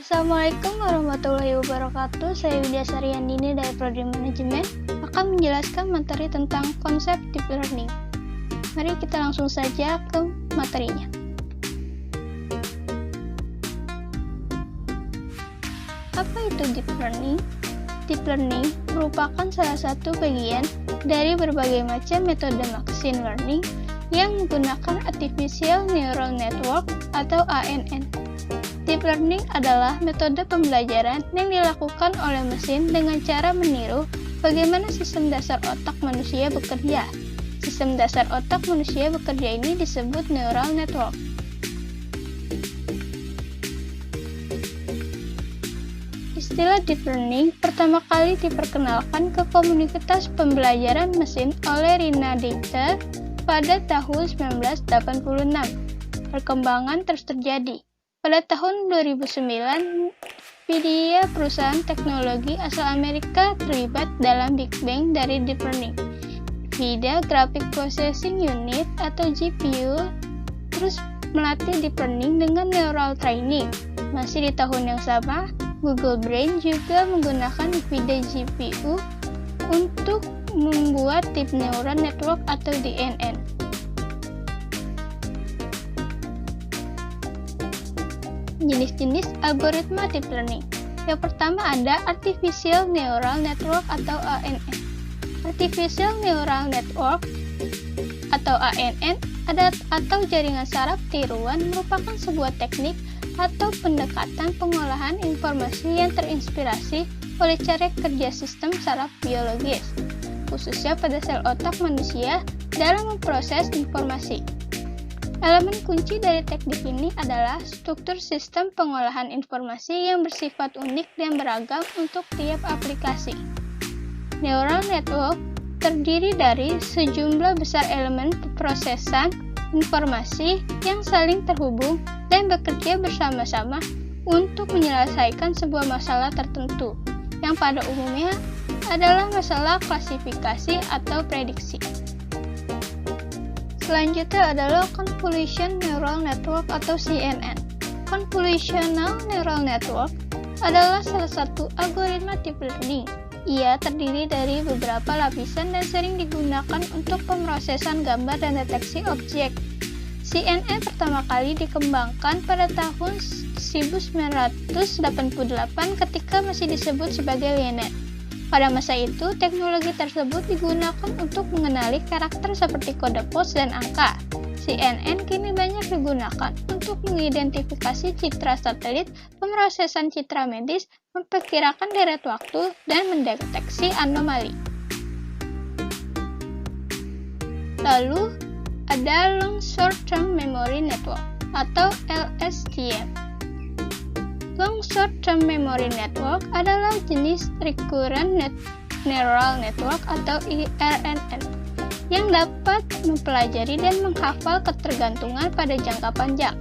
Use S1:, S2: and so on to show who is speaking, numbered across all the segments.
S1: Assalamualaikum warahmatullahi wabarakatuh. Saya Widya Saryandini dari Prodi Manajemen akan menjelaskan materi tentang konsep Deep Learning. Mari kita langsung saja ke materinya. Apa itu Deep Learning? Deep Learning merupakan salah satu bagian dari berbagai macam metode machine learning yang menggunakan Artificial Neural Network atau ANN. Deep Learning adalah metode pembelajaran yang dilakukan oleh mesin dengan cara meniru bagaimana sistem dasar otak manusia bekerja. Sistem dasar otak manusia bekerja ini disebut neural network. Istilah Deep Learning pertama kali diperkenalkan ke komunitas pembelajaran mesin oleh Rina Dieter pada tahun 1986. Perkembangan terus terjadi. Pada tahun 2009, NVIDIA, perusahaan teknologi asal Amerika, terlibat dalam Big Bang dari Deep Learning. NVIDIA Graphic Processing Unit atau GPU terus melatih Deep Learning dengan Neural Training. Masih di tahun yang sama, Google Brain juga menggunakan NVIDIA GPU untuk membuat Deep Neural Network atau DNN. Jenis-jenis algoritma Deep Learning. Yang pertama ada Artificial Neural Network atau ANN. Artificial Neural Network atau ANN atau jaringan saraf tiruan merupakan sebuah teknik atau pendekatan pengolahan informasi yang terinspirasi oleh cara kerja sistem saraf biologis, khususnya pada sel otak manusia dalam memproses informasi. Elemen kunci dari teknik ini adalah struktur sistem pengolahan informasi yang bersifat unik dan beragam untuk tiap aplikasi. Neural network terdiri dari sejumlah besar elemen pemrosesan informasi yang saling terhubung dan bekerja bersama-sama untuk menyelesaikan sebuah masalah tertentu, yang pada umumnya adalah masalah klasifikasi atau prediksi. Selanjutnya adalah Convolutional Neural Network atau CNN. Convolutional Neural Network adalah salah satu algoritma Deep Learning. Ia terdiri dari beberapa lapisan dan sering digunakan untuk pemrosesan gambar dan deteksi objek. CNN pertama kali dikembangkan pada tahun 1988 ketika masih disebut sebagai LeNet. Pada masa itu, teknologi tersebut digunakan untuk mengenali karakter seperti kode pos dan angka. CNN kini banyak digunakan untuk mengidentifikasi citra satelit, pemrosesan citra medis, memperkirakan deret waktu, dan mendeteksi anomali. Lalu, ada Long Short Term Memory Network atau LSTM. Long Short Term Memory Network adalah jenis Recurrent Neural Network atau RNN yang dapat mempelajari dan menghafal ketergantungan pada jangka panjang.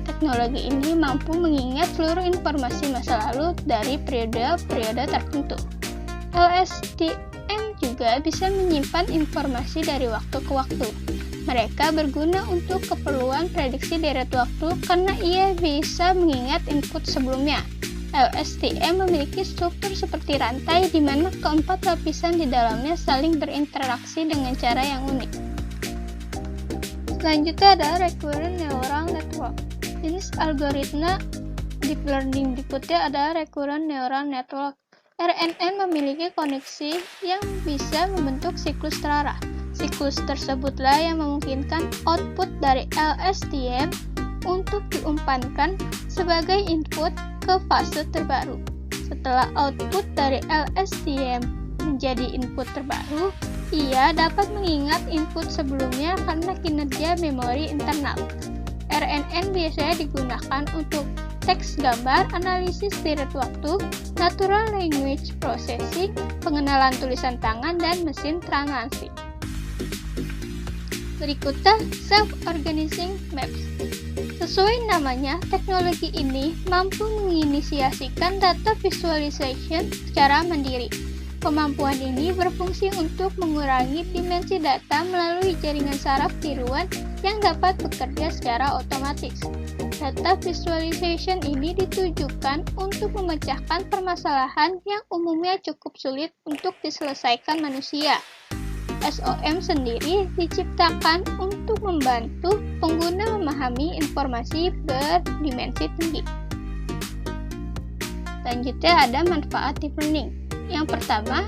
S1: Teknologi ini mampu mengingat seluruh informasi masa lalu dari periode-periode tertentu. LSTM juga bisa menyimpan informasi dari waktu ke waktu. Mereka berguna untuk keperluan prediksi deret waktu karena ia bisa mengingat input sebelumnya. LSTM memiliki struktur seperti rantai di mana keempat lapisan di dalamnya saling berinteraksi dengan cara yang unik. Selanjutnya ada Recurrent Neural Network. Jenis algoritma Deep Learning berikutnya ada Recurrent Neural Network. RNN memiliki koneksi yang bisa membentuk siklus terarah. Siklus tersebutlah yang memungkinkan output dari LSTM untuk diumpankan sebagai input ke fase terbaru. Setelah output dari LSTM menjadi input terbaru, ia dapat mengingat input sebelumnya karena kinerja memori internal. RNN biasanya digunakan untuk teks gambar, analisis deret waktu, natural language processing, pengenalan tulisan tangan, dan mesin translasi. Berikutnya, Self-Organizing Maps. Sesuai namanya, teknologi ini mampu menginisiasikan data visualization secara mandiri. Kemampuan ini berfungsi untuk mengurangi dimensi data melalui jaringan saraf tiruan yang dapat bekerja secara otomatis. Data visualization ini ditujukan untuk memecahkan permasalahan yang umumnya cukup sulit untuk diselesaikan manusia. SOM sendiri diciptakan untuk membantu pengguna memahami informasi berdimensi tinggi. Selanjutnya ada manfaat deep learning. Yang pertama,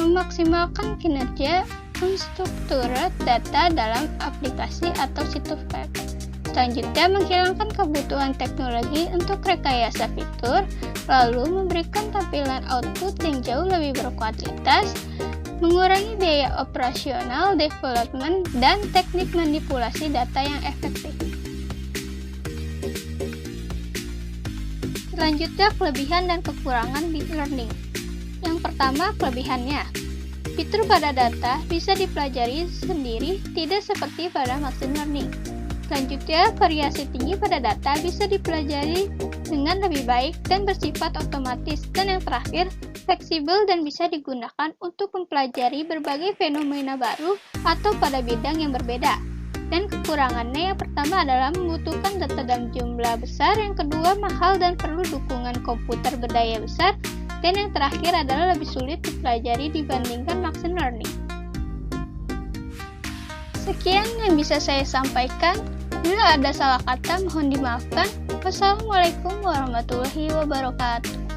S1: memaksimalkan kinerja unstructured data dalam aplikasi atau situs web. Selanjutnya, menghilangkan kebutuhan teknologi untuk rekayasa fitur, lalu memberikan tampilan output yang jauh lebih berkualitas, mengurangi biaya operasional, development, dan teknik manipulasi data yang efektif. Selanjutnya, kelebihan dan kekurangan deep learning. Yang pertama, kelebihannya. Fitur pada data bisa dipelajari sendiri, tidak seperti pada machine learning. Selanjutnya, variasi tinggi pada data bisa dipelajari dengan lebih baik dan bersifat otomatis. Dan yang terakhir, fleksibel dan bisa digunakan untuk mempelajari berbagai fenomena baru atau pada bidang yang berbeda. Dan kekurangannya yang pertama adalah membutuhkan data dalam jumlah besar, yang kedua mahal dan perlu dukungan komputer berdaya besar, dan yang terakhir adalah lebih sulit dipelajari dibandingkan machine learning. Sekian yang bisa saya sampaikan. Bila ada salah kata mohon dimaafkan. Wassalamualaikum warahmatullahi wabarakatuh.